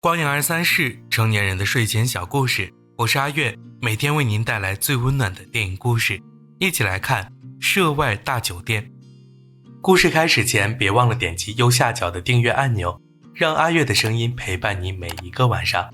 光影23事，成年人的睡前小故事，我是阿月，每天为您带来最温暖的电影故事，一起来看涉外大酒店。故事开始前，别忘了点击右下角的订阅按钮，让阿月的声音陪伴你每一个晚上。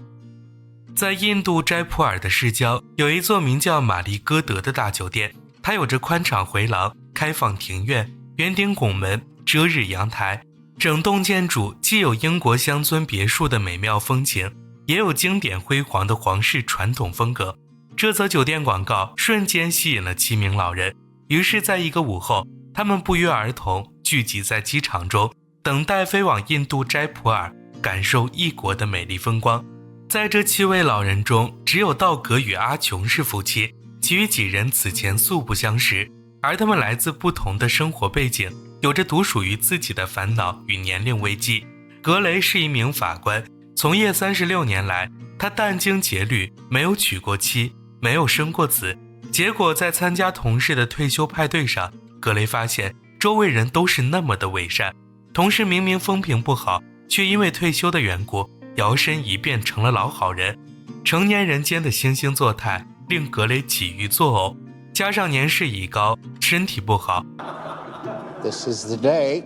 在印度斋普尔的市郊，有一座名叫玛丽歌德的大酒店，它有着宽敞回廊、开放庭院、圆顶拱门、遮日阳台，整栋建筑既有英国乡村别墅的美妙风情，也有经典辉煌的皇室传统风格。这则酒店广告瞬间吸引了7名老人，于是在一个午后，他们不约而同聚集在机场中，等待飞往印度斋普尔，感受异国的美丽风光。在这7位老人中，只有道格与阿琼是夫妻，其余几人此前素不相识，而他们来自不同的生活背景，有着独属于自己的烦恼与年龄危机。格雷是一名法官，从业36年来，他殚精竭虑，没有娶过妻，没有生过子。结果在参加同事的退休派对上，格雷发现周围人都是那么的伪善，同事明明风评不好，却因为退休的缘故，摇身一变成了老好人。成年人间的惺惺作态令格雷几欲作呕，加上年事已高，身体不好， This is the day.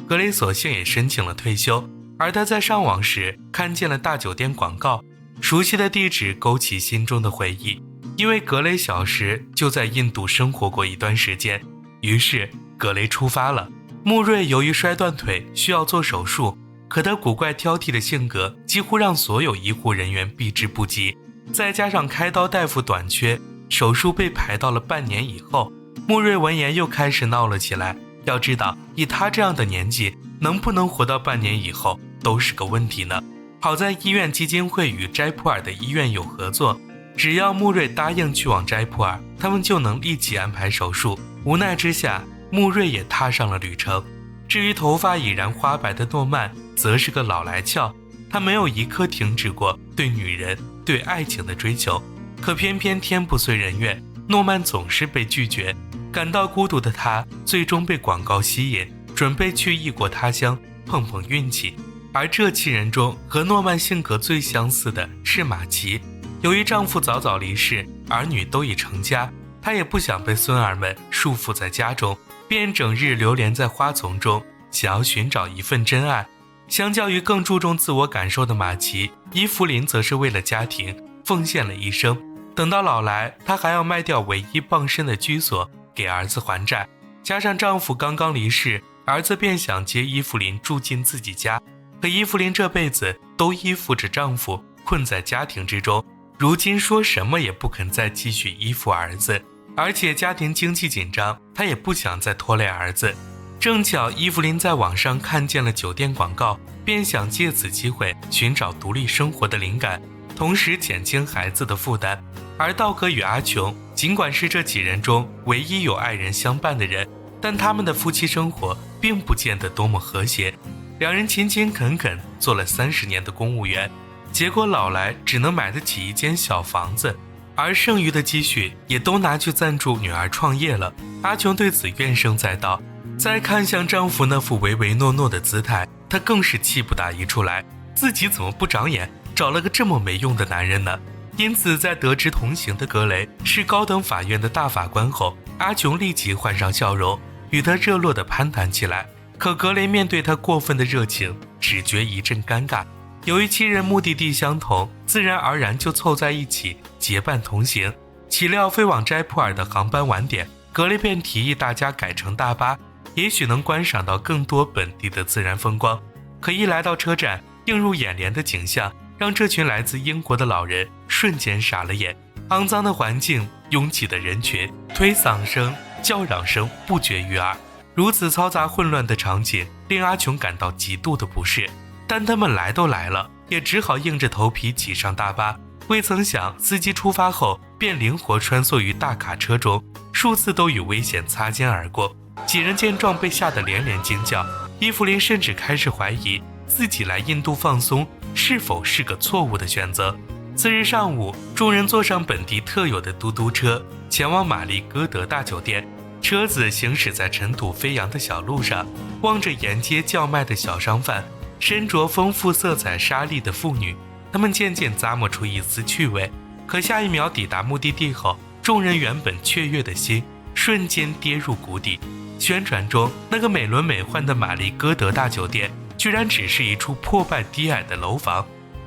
格雷索性也申请了退休。而他在上网时看见了大酒店广告，熟悉的地址勾起心中的回忆，因为格雷小时就在印度生活过一段时间。于是格雷出发了。穆瑞由于摔断腿需要做手术，可他古怪挑剔的性格几乎让所有医护人员避之不及，再加上开刀大夫短缺，手术被排到了半年以后。穆瑞闻言又开始闹了起来，要知道以他这样的年纪，能不能活到半年以后都是个问题呢。好在医院基金会与斋普尔的医院有合作，只要穆瑞答应去往斋普尔，他们就能立即安排手术。无奈之下，穆瑞也踏上了旅程。至于头发已然花白的诺曼，则是个老来俏，他没有一刻停止过对女人、对爱情的追求。可偏偏天不遂人愿，诺曼总是被拒绝。感到孤独的他，最终被广告吸引，准备去异国他乡碰碰运气。而这7人中，和诺曼性格最相似的是马奇。由于丈夫早早离世，儿女都已成家，她也不想被孙儿们束缚在家中，便整日流连在花丛中，想要寻找一份真爱。相较于更注重自我感受的马奇，伊芙琳则是为了家庭奉献了一生。等到老来，她还要卖掉唯一傍身的居所给儿子还债，加上丈夫刚刚离世，儿子便想接伊芙琳住进自己家。可伊芙琳这辈子都依附着丈夫，困在家庭之中，如今说什么也不肯再继续依附儿子，而且家庭经济紧张，她也不想再拖累儿子。正巧伊芙琳在网上看见了酒店广告，便想借此机会寻找独立生活的灵感，同时减轻孩子的负担。而道格与阿琼尽管是这几人中唯一有爱人相伴的人，但他们的夫妻生活并不见得多么和谐。两人勤勤恳恳做了30年的公务员，结果老来只能买得起一间小房子，而剩余的积蓄也都拿去赞助女儿创业了。阿琼对此怨声载道，再看向丈夫那副唯唯诺诺的姿态，她更是气不打一处来，自己怎么不长眼，找了个这么没用的男人呢？因此在得知同行的格雷是高等法院的大法官后，阿琼立即换上笑容，与他热络地攀谈起来。可格雷面对他过分的热情，只觉一阵尴尬。由于7人目的地相同，自然而然就凑在一起结伴同行。岂料飞往斋普尔的航班晚点，格雷便提议大家改乘大巴，也许能观赏到更多本地的自然风光。可一来到车站，映入眼帘的景象让这群来自英国的老人瞬间傻了眼。肮脏的环境，拥挤的人群，推搡声、叫嚷声不绝于耳。如此嘈杂混乱的场景令阿琼感到极度的不适，但他们来都来了，也只好硬着头皮挤上大巴。未曾想司机出发后便灵活穿梭于大卡车中，数次都与危险擦肩而过。几人见状被吓得连连惊叫，伊芙琳甚至开始怀疑自己来印度放松是否是个错误的选择。次日上午，众人坐上本地特有的嘟嘟车，前往玛丽歌德大酒店。车子行驶在尘土飞扬的小路上，望着沿街叫卖的小商贩，身着丰富色彩纱丽的妇女，他们渐渐咂摸出一丝趣味。可下一秒抵达目的地后，众人原本雀跃的心瞬间跌入谷底。宣传中那个美轮美奂的玛丽歌德大酒店，居然只是一处破败低矮的楼房。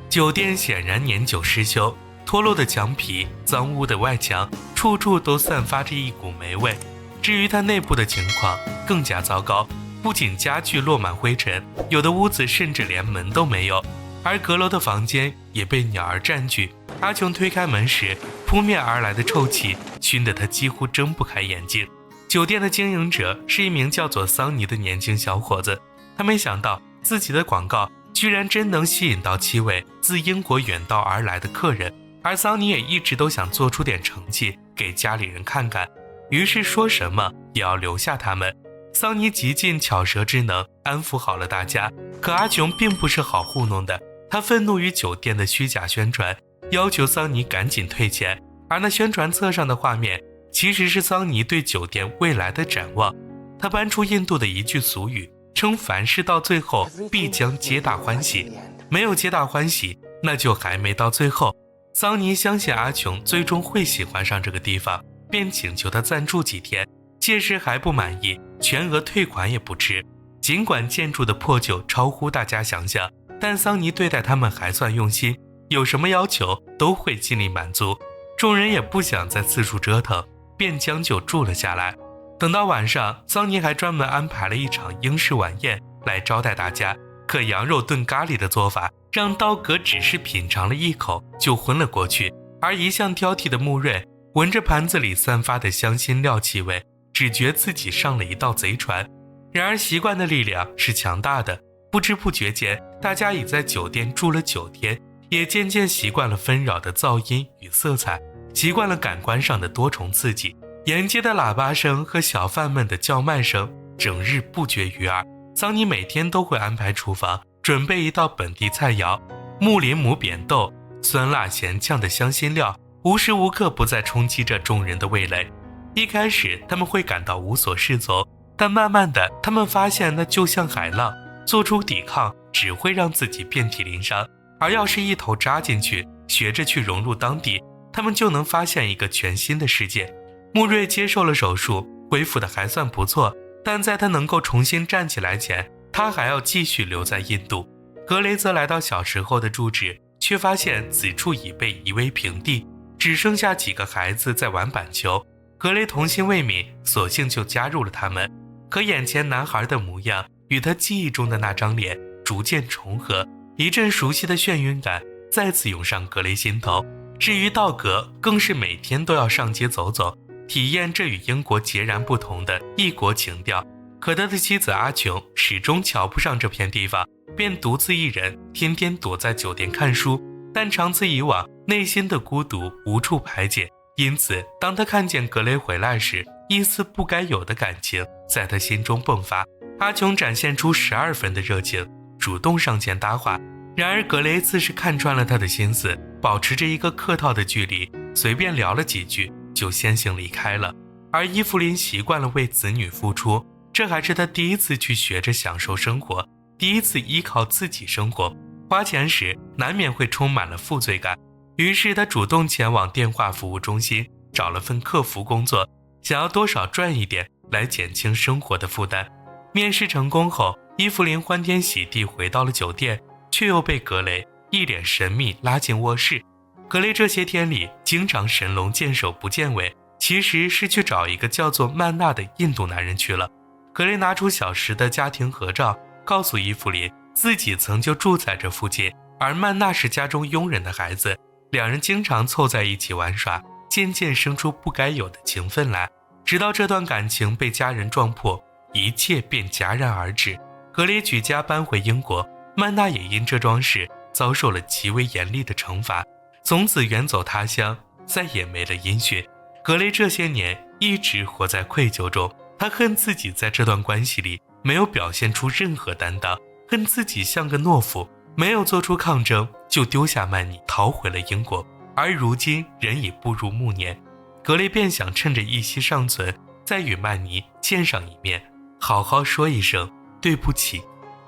酒店显然年久失修，脱落的墙皮，脏污的外墙，处处都散发着一股霉味。至于它内部的情况更加糟糕，不仅家具落满灰尘，有的屋子甚至连门都没有，而阁楼的房间也被鸟儿占据。阿琼推开门时，扑面而来的臭气熏得他几乎睁不开眼睛。酒店的经营者是一名叫做桑尼的年轻小伙子，他没想到自己的广告居然真能吸引到7位自英国远道而来的客人，而桑尼也一直都想做出点成绩给家里人看看，于是说什么也要留下他们。桑尼极尽巧舌之能安抚好了大家，可阿琼并不是好糊弄的，他愤怒于酒店的虚假宣传，要求桑尼赶紧退钱，而那宣传册上的画面其实是桑尼对酒店未来的展望。他搬出印度的一句俗语，称凡事到最后必将皆大欢喜，没有皆大欢喜，那就还没到最后。桑尼相信阿琼最终会喜欢上这个地方，便请求他暂住几天，届时还不满意，全额退款也不迟。尽管建筑的破旧超乎大家想象，但桑尼对待他们还算用心，有什么要求都会尽力满足。众人也不想再四处折腾，便将就住了下来。等到晚上，桑尼还专门安排了一场英式晚宴来招待大家，可羊肉炖咖喱的做法让道格只是品尝了一口就昏了过去，而一向挑剔的穆瑞闻着盘子里散发的香辛料气味，只觉自己上了一道贼船。然而习惯的力量是强大的，不知不觉间，大家已在酒店住了9天，也渐渐习惯了纷扰的噪音与色彩，习惯了感官上的多重刺激。沿街的喇叭声和小贩们的叫卖声整日不绝于耳。桑尼每天都会安排厨房准备一道本地菜肴，木林姆扁豆，酸辣咸呛的香辛料无时无刻不在冲击着众人的味蕾。一开始他们会感到无所适从，但慢慢的他们发现那就像海浪，做出抵抗只会让自己遍体鳞伤，而要是一头扎进去，学着去融入当地，他们就能发现一个全新的世界。穆瑞接受了手术，恢复的还算不错，但在他能够重新站起来前，他还要继续留在印度。格雷则来到小时候的住址，却发现此处已被夷为平地，只剩下几个孩子在玩板球。格雷童心未泯，索性就加入了他们。可眼前男孩的模样与他记忆中的那张脸逐渐重合，一阵熟悉的眩晕感再次涌上格雷心头。至于道格，更是每天都要上街走走，体验这与英国截然不同的异国情调。可他的妻子阿琼始终瞧不上这片地方，便独自一人天天躲在酒店看书，但长此以往，内心的孤独无处排解。因此当他看见格雷回来时，一丝不该有的感情在他心中迸发。阿琼展现出12分的热情，主动上前搭话，然而格雷自是看穿了他的心思，保持着一个客套的距离，随便聊了几句就先行离开了。而伊芙琳习惯了为子女付出，这还是她第一次去学着享受生活，第一次依靠自己生活，花钱时难免会充满了负罪感。于是她主动前往电话服务中心找了份客服工作，想要多少赚一点来减轻生活的负担。面试成功后，伊芙琳欢天喜地回到了酒店，却又被格雷一脸神秘拉进卧室。格雷这些天里经常神龙见首不见尾，其实是去找一个叫做曼娜的印度男人去了。格雷拿出小时的家庭合照，告诉伊芙琳自己曾就住在这附近，而曼娜是家中佣人的孩子，两人经常凑在一起玩耍，渐渐生出不该有的情分来。直到这段感情被家人撞破，一切便戛然而止。格雷举家搬回英国，曼娜也因这桩事遭受了极为严厉的惩罚，从此远走他乡，再也没了音讯。格雷这些年一直活在愧疚中，他恨自己在这段关系里没有表现出任何担当，恨自己像个懦夫，没有做出抗争就丢下曼妮逃回了英国。而如今人已步入暮年，格雷便想趁着一息尚存，再与曼妮见上一面，好好说一声对不起。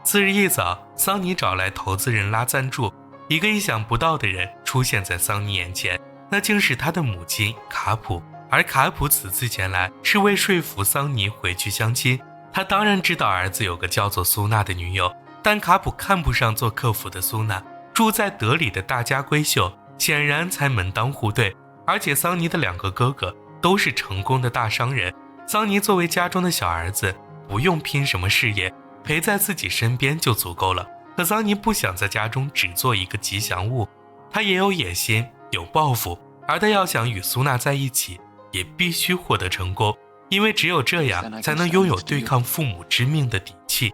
次日一早，桑尼找来投资人拉赞助，一个意想不到的人出现在桑尼眼前，那竟是他的母亲卡普。而卡普此次前来是为说服桑尼回去相亲。他当然知道儿子有个叫做苏娜的女友，但卡普看不上做客服的苏娜，住在德里的大家闺秀，显然才门当户对。而且桑尼的2个哥哥都是成功的大商人，桑尼作为家中的小儿子，不用拼什么事业，陪在自己身边就足够了。可桑尼不想在家中只做一个吉祥物，他也有野心，有抱负，而他要想与苏娜在一起，也必须获得成功，因为只有这样才能拥有对抗父母之命的底气。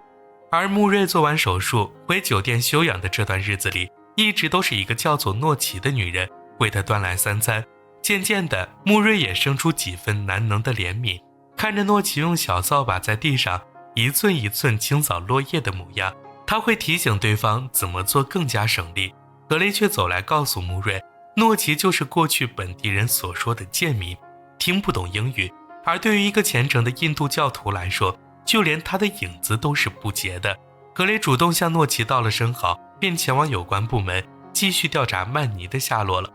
而穆瑞做完手术回酒店休养的这段日子里，一直都是一个叫做诺奇的女人为他端来3餐。渐渐的，穆瑞也生出几分难能的怜悯，看着诺奇用小扫把在地上一寸一寸清扫落叶的模样，他会提醒对方怎么做更加省力。格雷却走来告诉穆瑞，诺奇就是过去本地人所说的贱民，听不懂英语，而对于一个虔诚的印度教徒来说，就连他的影子都是不洁的。格雷主动向诺奇道了声好，便前往有关部门继续调查曼尼的下落了。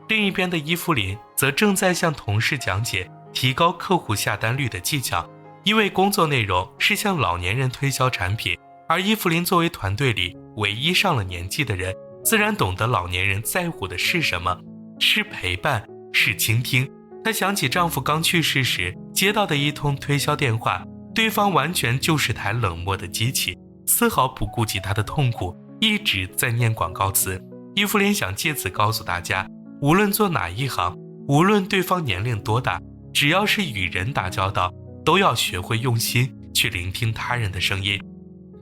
另一边的伊芙琳则正在向同事讲解提高客户下单率的技巧，因为工作内容是向老年人推销产品，而伊芙琳作为团队里唯一上了年纪的人，自然懂得老年人在乎的是什么，是陪伴，是倾听。她想起丈夫刚去世时接到的一通推销电话，对方完全就是台冷漠的机器，丝毫不顾及她的痛苦，一直在念广告词。伊芙琳想借此告诉大家，无论做哪一行，无论对方年龄多大，只要是与人打交道，都要学会用心去聆听他人的声音。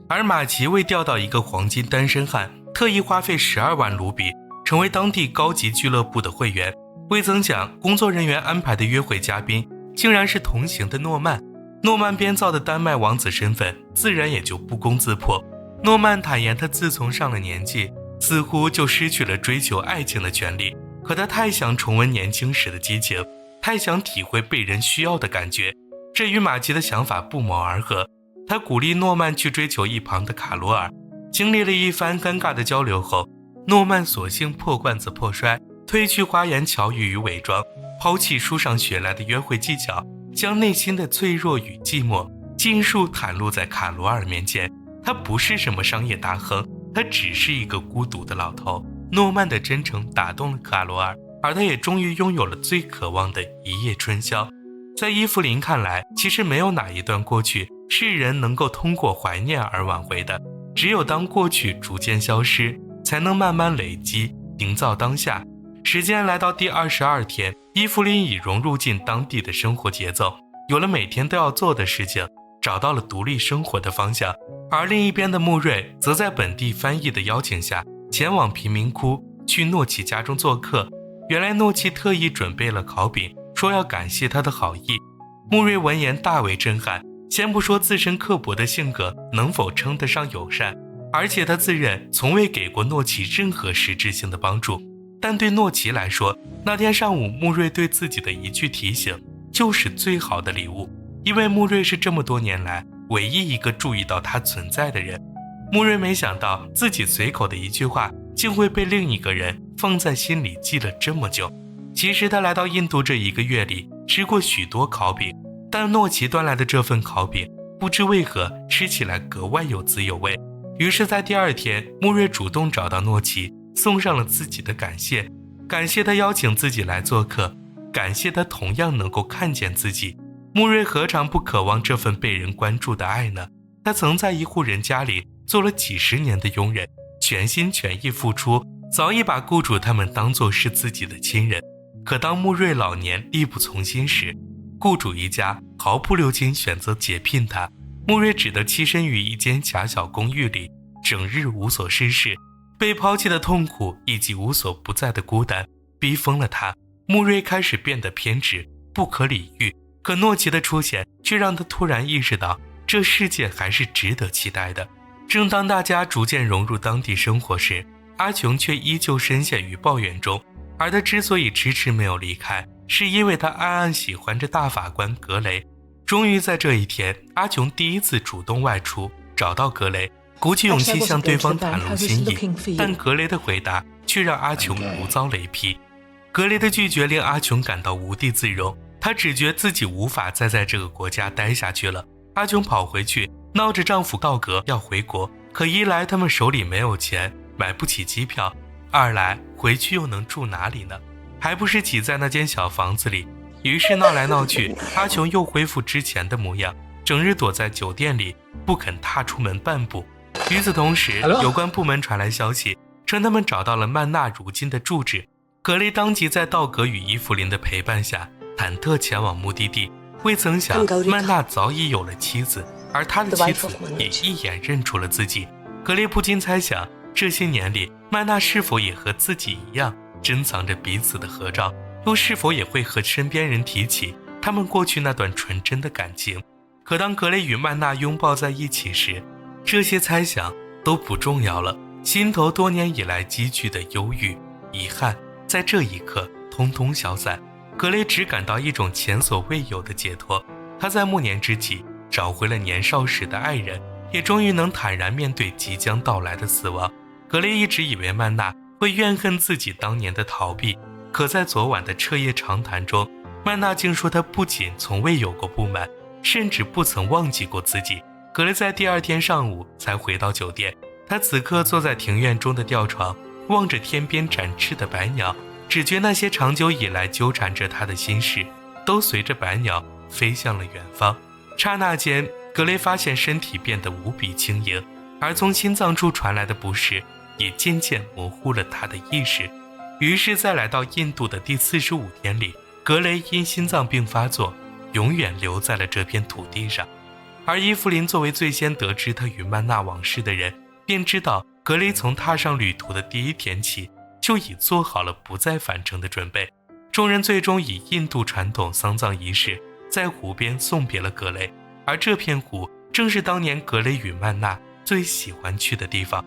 而马奇为钓到一个黄金单身汉，特意花费12万卢比，成为当地高级俱乐部的会员。未曾想，工作人员安排的约会嘉宾竟然是同行的诺曼。诺曼编造的丹麦王子身份自然也就不攻自破。诺曼坦言，他自从上了年纪，似乎就失去了追求爱情的权利，可他太想重温年轻时的激情，太想体会被人需要的感觉。这与马奇的想法不谋而合。他鼓励诺曼去追求一旁的卡罗尔。经历了一番尴尬的交流后，诺曼索性破罐子破摔，褪去花言巧语与伪装，抛弃书上学来的约会技巧，将内心的脆弱与寂寞尽数袒露在卡罗尔面前。他不是什么商业大亨，他只是一个孤独的老头。诺曼的真诚打动了卡罗尔，而他也终于拥有了最渴望的一夜春宵。在伊芙琳看来，其实没有哪一段过去是人能够通过怀念而挽回的，只有当过去逐渐消失，才能慢慢累积，营造当下。时间来到第22天，伊芙琳已融入进当地的生活节奏，有了每天都要做的事情，找到了独立生活的方向。而另一边的穆瑞则在本地翻译的邀请下，前往贫民窟去诺奇家中做客。原来诺奇特意准备了烤饼，说要感谢他的好意。穆瑞闻言大为震撼，先不说自身刻薄的性格能否称得上友善，而且他自认从未给过诺奇任何实质性的帮助，但对诺奇来说，那天上午穆瑞对自己的一句提醒就是最好的礼物，因为穆瑞是这么多年来唯一一个注意到他存在的人。穆瑞没想到自己随口的一句话竟会被另一个人放在心里记了这么久。其实他来到印度这1个月里吃过许多烤饼，但诺奇端来的这份烤饼不知为何吃起来格外有滋有味。于是在第2天，穆瑞主动找到诺奇，送上了自己的感谢，感谢他邀请自己来做客，感谢他同样能够看见自己。穆瑞何尝不渴望这份被人关注的爱呢？他曾在一户人家里做了几10年的佣人，全心全意付出，早已把雇主他们当作是自己的亲人。可当穆瑞老年力不从心时，雇主一家毫不留情选择解聘他，穆瑞只得栖身于一间狭小公寓里，整日无所事事。被抛弃的痛苦以及无所不在的孤单逼疯了他，穆瑞开始变得偏执，不可理喻。可诺奇的出现却让他突然意识到，这世界还是值得期待的。正当大家逐渐融入当地生活时，阿琼却依旧深陷于抱怨中。而他之所以迟迟没有离开，是因为他暗暗喜欢着大法官格雷。终于在这一天，阿琼第一次主动外出，找到格雷，鼓起勇气向对方袒露心意，但格雷的回答却让阿琼如遭雷劈。格雷的拒绝令阿琼感到无地自容，她只觉自己无法再在这个国家待下去了。阿琼跑回去闹着丈夫道格要回国，可一来他们手里没有钱，买不起机票，二来回去又能住哪里呢？还不是挤在那间小房子里。于是闹来闹去，阿琼又恢复之前的模样，整日躲在酒店里，不肯踏出门半步。与此同时，有关部门传来消息，称他们找到了曼娜如今的住址。格雷当即在道格与伊芙琳的陪伴下，忐忑前往目的地。未曾想，曼娜早已有了妻子，而他的妻子也一眼认出了自己。格雷不禁猜想，这些年里，曼娜是否也和自己一样，珍藏着彼此的合照，又是否也会和身边人提起他们过去那段纯真的感情。可当格雷与曼娜拥抱在一起时，这些猜想都不重要了，心头多年以来积聚的忧郁、遗憾，在这一刻通通消散。格雷只感到一种前所未有的解脱，他在暮年之际找回了年少时的爱人，也终于能坦然面对即将到来的死亡。格雷一直以为曼娜会怨恨自己当年的逃避，可在昨晚的彻夜长谈中，曼娜竟说她不仅从未有过不满，甚至不曾忘记过自己。格雷在第二天上午才回到酒店，他此刻坐在庭院中的吊床，望着天边展翅的白鸟，只觉那些长久以来纠缠着他的心事，都随着白鸟飞向了远方。刹那间，格雷发现身体变得无比轻盈，而从心脏处传来的不适也渐渐模糊了他的意识。于是在来到印度的第45天里，格雷因心脏病发作，永远留在了这片土地上。而伊芙琳作为最先得知他与曼娜往事的人，便知道格雷从踏上旅途的第一天起，就已做好了不再返程的准备。众人最终以印度传统丧葬仪式在湖边送别了格雷，而这片湖正是当年格雷与曼娜最喜欢去的地方。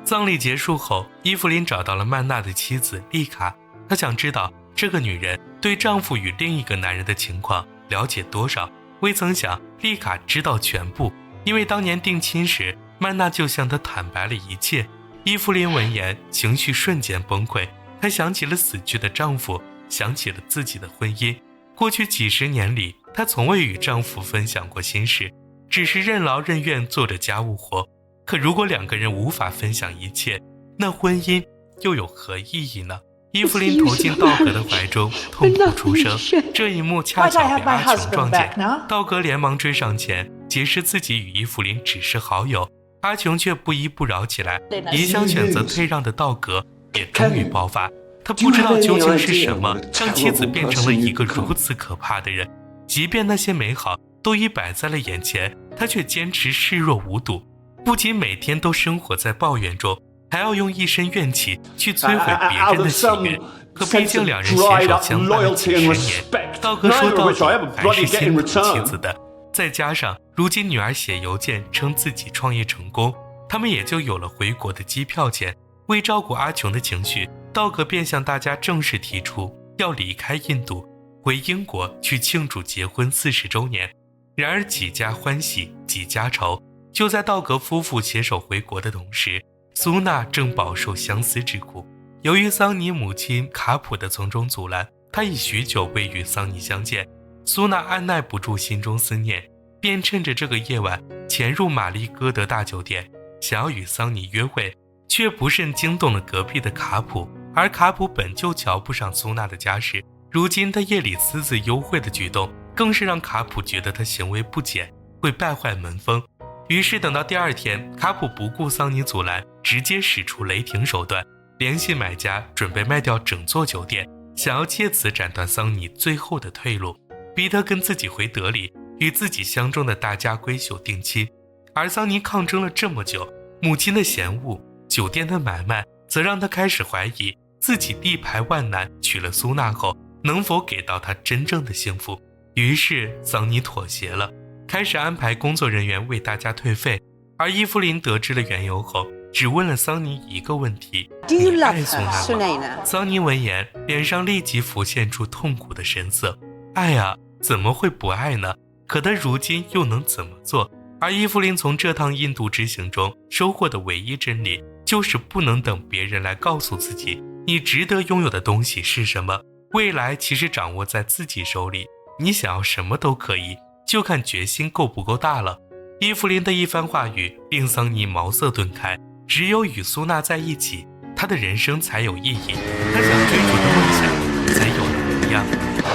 葬礼结束后，伊芙琳找到了曼娜的妻子丽卡，她想知道这个女人对丈夫与另一个男人的情况了解多少。未曾想，丽卡知道全部，因为当年定亲时，曼娜就向她坦白了一切。伊芙琳闻言，情绪瞬间崩溃，她想起了死去的丈夫，想起了自己的婚姻。过去几十年里，她从未与丈夫分享过心事，只是任劳任怨做着家务活。可如果两个人无法分享一切，那婚姻又有何意义呢？伊芙琳投进道格的怀中，痛哭出声。这一幕恰巧被阿琼撞见，道格连忙追上前，解释自己与伊芙琳只是好友。阿琼却不依不饶起来，一向选择退让的道格也终于爆发。他不知道究竟是什么让妻子变成了一个如此可怕的人，即便那些美好都已摆在了眼前，他却坚持视若无睹，不仅每天都生活在抱怨中，还要用一身怨气去摧毁别人的喜悦。可毕竟两人携手相伴了几十年，道格说到底还是心疼妻子的。再加上如今女儿写邮件称自己创业成功，他们也就有了回国的机票钱。为照顾阿琼的情绪，道格便向大家正式提出要离开印度，回英国去庆祝结婚40周年。然而几家欢喜几家愁，就在道格夫妇携手回国的同时，苏娜正饱受相思之苦。由于桑尼母亲卡普的从中阻拦，她已许久未与桑尼相见。苏娜按耐不住心中思念，便趁着这个夜晚潜入玛丽歌德大酒店，想要与桑尼约会，却不慎惊动了隔壁的卡普。而卡普本就瞧不上苏娜的家世，如今他夜里私自幽会的举动，更是让卡普觉得他行为不检，会败坏门风。于是等到第二天，卡普不顾桑尼阻拦，直接使出雷霆手段，联系买家准备卖掉整座酒店，想要借此斩断桑尼最后的退路，逼他跟自己回德里，与自己相中的大家闺秀定亲。而桑尼抗争了这么久，母亲的嫌恶，酒店的买卖，则让他开始怀疑自己力排万难娶了苏娜后，能否给到他真正的幸福。于是桑尼妥协了，开始安排工作人员为大家退费。而伊芙琳得知了缘由后，只问了桑尼一个问题：你爱苏娜吗？桑尼闻言，脸上立即浮现出痛苦的神色。爱啊，怎么会不爱呢？可他如今又能怎么做？而伊芙琳从这趟印度之行中收获的唯一真理，就是不能等别人来告诉自己你值得拥有的东西是什么，未来其实掌握在自己手里，你想要什么都可以，就看决心够不够大了。伊芙琳的一番话语令桑尼茅塞顿开，只有与苏娜在一起，他的人生才有意义，他想追逐的梦想才有了模样。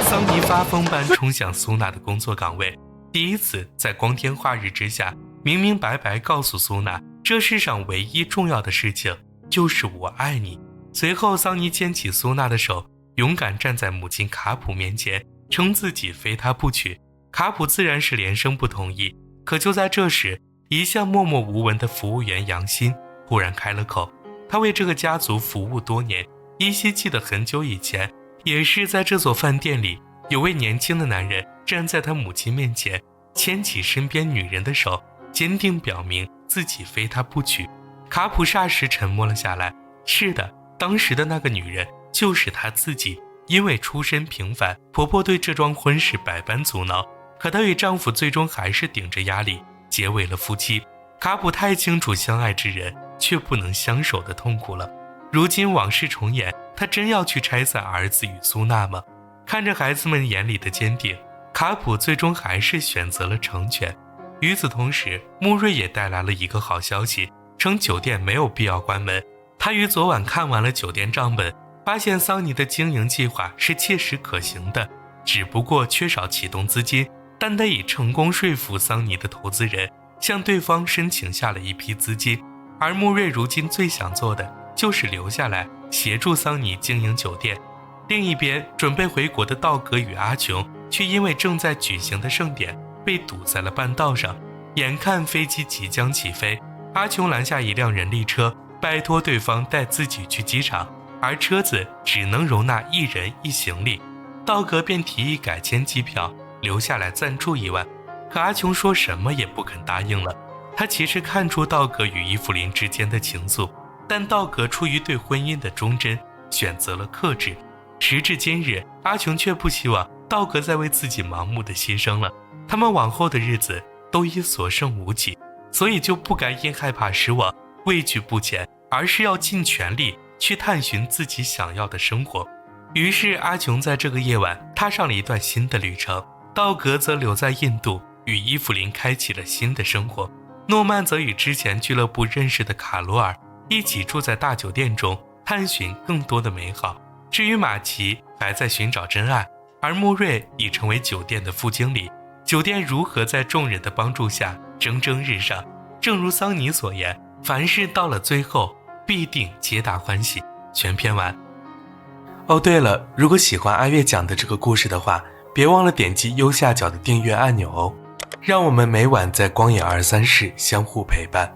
桑尼发疯般冲向苏娜的工作岗位，第一次在光天化日之下明明白白告诉苏娜，这世上唯一重要的事情就是我爱你。随后桑尼牵起苏娜的手，勇敢站在母亲卡普面前，称自己非她不娶。卡普自然是连声不同意，可就在这时，一向默默无闻的服务员杨欣忽然开了口。他为这个家族服务多年，依稀记得很久以前，也是在这所饭店里，有位年轻的男人站在他母亲面前，牵起身边女人的手，坚定表明自己非她不娶。卡普霎时沉默了下来。是的，当时的那个女人就是她自己。因为出身平凡，婆婆对这桩婚事百般阻挠，可她与丈夫最终还是顶着压力结为了夫妻。卡普太清楚相爱之人却不能相守的痛苦了。如今往事重演，他真要去拆散儿子与苏娜吗？看着孩子们眼里的坚定，卡普最终还是选择了成全。与此同时，穆瑞也带来了一个好消息，称酒店没有必要关门。他于昨晚看完了酒店账本，发现桑尼的经营计划是切实可行的，只不过缺少启动资金，但他已成功说服桑尼的投资人向对方申请下了一批资金。而穆瑞如今最想做的就是留下来协助桑尼经营酒店。另一边，准备回国的道格与阿琼却因为正在举行的盛典被堵在了半道上。眼看飞机即将起飞，阿琼拦下一辆人力车，拜托对方带自己去机场，而车子只能容纳一人一行李。道格便提议改签机票，留下来暂住1晚，可阿琼说什么也不肯答应了。他其实看出道格与伊芙琳之间的情愫，但道格出于对婚姻的忠贞，选择了克制。时至今日，阿琼却不希望道格再为自己盲目的牺牲了，他们往后的日子都已所剩无几，所以就不该因害怕失望畏惧不前，而是要尽全力去探寻自己想要的生活。于是阿琼在这个夜晚踏上了一段新的旅程，道格则留在印度与伊芙琳开启了新的生活。诺曼则与之前俱乐部认识的卡罗尔一起住在大酒店中，探寻更多的美好。至于马奇还在寻找真爱，而穆瑞已成为酒店的副经理。酒店如何在众人的帮助下蒸蒸日上？正如桑尼所言，凡事到了最后必定皆大欢喜。全篇完。哦，对了，如果喜欢阿月讲的这个故事的话，别忘了点击右下角的订阅按钮哦。让我们每晚在光影23室相互陪伴，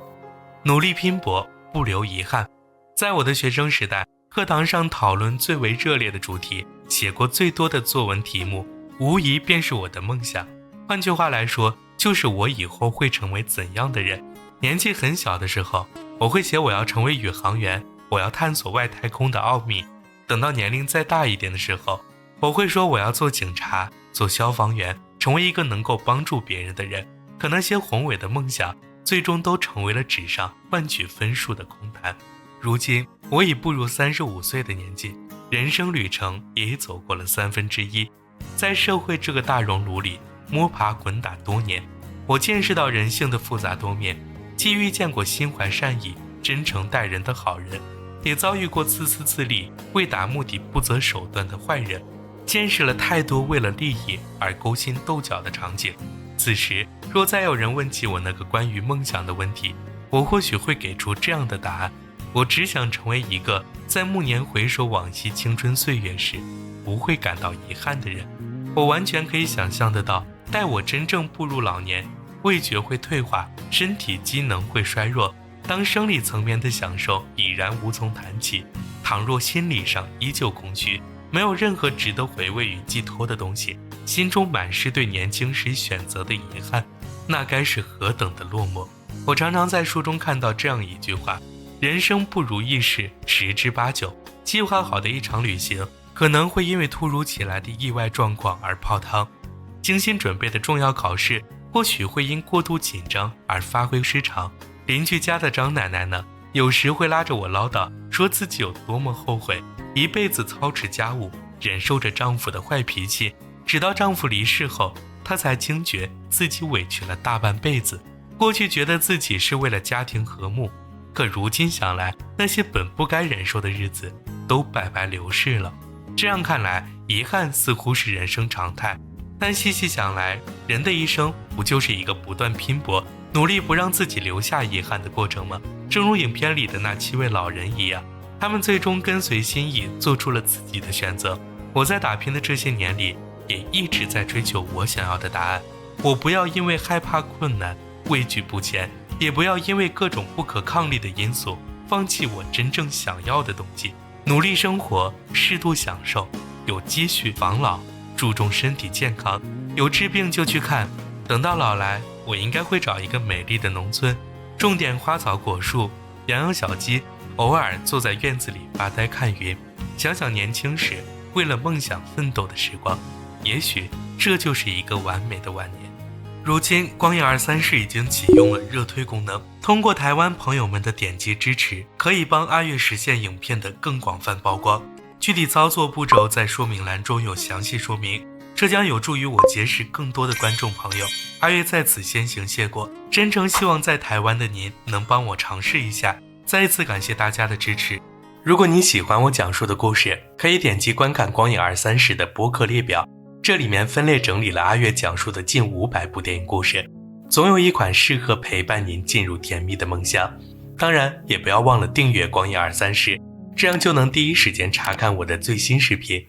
努力拼搏，不留遗憾。在我的学生时代，课堂上讨论最为热烈的主题，写过最多的作文题目，无疑便是我的梦想。换句话来说，就是我以后会成为怎样的人。年纪很小的时候，我会写我要成为宇航员，我要探索外太空的奥秘。等到年龄再大一点的时候，我会说我要做警察，做消防员，成为一个能够帮助别人的人。可那些宏伟的梦想最终都成为了纸上换取分数的空谈。如今我已步入35岁的年纪，人生旅程也已走过了1/3，在社会这个大熔炉里摸爬滚打多年，我见识到人性的复杂多面，既遇见过心怀善意真诚待人的好人，也遭遇过自私自利为达目的不择手段的坏人，见识了太多为了利益而勾心斗角的场景。此时若再有人问起我那个关于梦想的问题，我或许会给出这样的答案：我只想成为一个在暮年回首往昔青春岁月时不会感到遗憾的人。我完全可以想象得到，待我真正步入老年，味觉会退化，身体机能会衰弱，当生理层面的享受已然无从谈起，倘若心理上依旧空虚，没有任何值得回味与寄托的东西，心中满是对年轻时选择的遗憾，那该是何等的落寞。我常常在书中看到这样一句话：人生不如意事10之8九，计划好的一场旅行可能会因为突如其来的意外状况而泡汤，精心准备的重要考试或许会因过度紧张而发挥失常。邻居家的张奶奶呢，有时会拉着我唠叨，说自己有多么后悔一辈子操持家务，忍受着丈夫的坏脾气，直到丈夫离世后，她才惊觉自己委屈了大半辈子。过去觉得自己是为了家庭和睦，可如今想来，那些本不该忍受的日子都白白流逝了。这样看来，遗憾似乎是人生常态，但细细想来，人的一生不就是一个不断拼搏，努力不让自己留下遗憾的过程吗？正如影片里的那7位老人一样，他们最终跟随心意，做出了自己的选择。我在打拼的这些年里，也一直在追求我想要的答案。我不要因为害怕困难畏惧不前，也不要因为各种不可抗力的因素放弃我真正想要的东西。努力生活，适度享受，有积蓄防老，注重身体健康，有治病就去看。等到老来，我应该会找一个美丽的农村，种点花草果树，养养小鸡，偶尔坐在院子里发呆看云，想想年轻时为了梦想奋斗的时光，也许这就是一个完美的晚年。如今光影234已经启用了热推功能，通过台湾朋友们的点击支持，可以帮阿月实现影片的更广泛曝光。具体操作步骤在说明栏中有详细说明，这将有助于我结识更多的观众朋友。阿月在此先行谢过，真诚希望在台湾的您能帮我尝试一下。再一次感谢大家的支持。如果你喜欢我讲述的故事，可以点击观看光影230的播客列表，这里面分类整理了阿月讲述的近500部电影故事，总有一款适合陪伴您进入甜蜜的梦乡。当然也不要忘了订阅光影234，这样就能第一时间查看我的最新视频。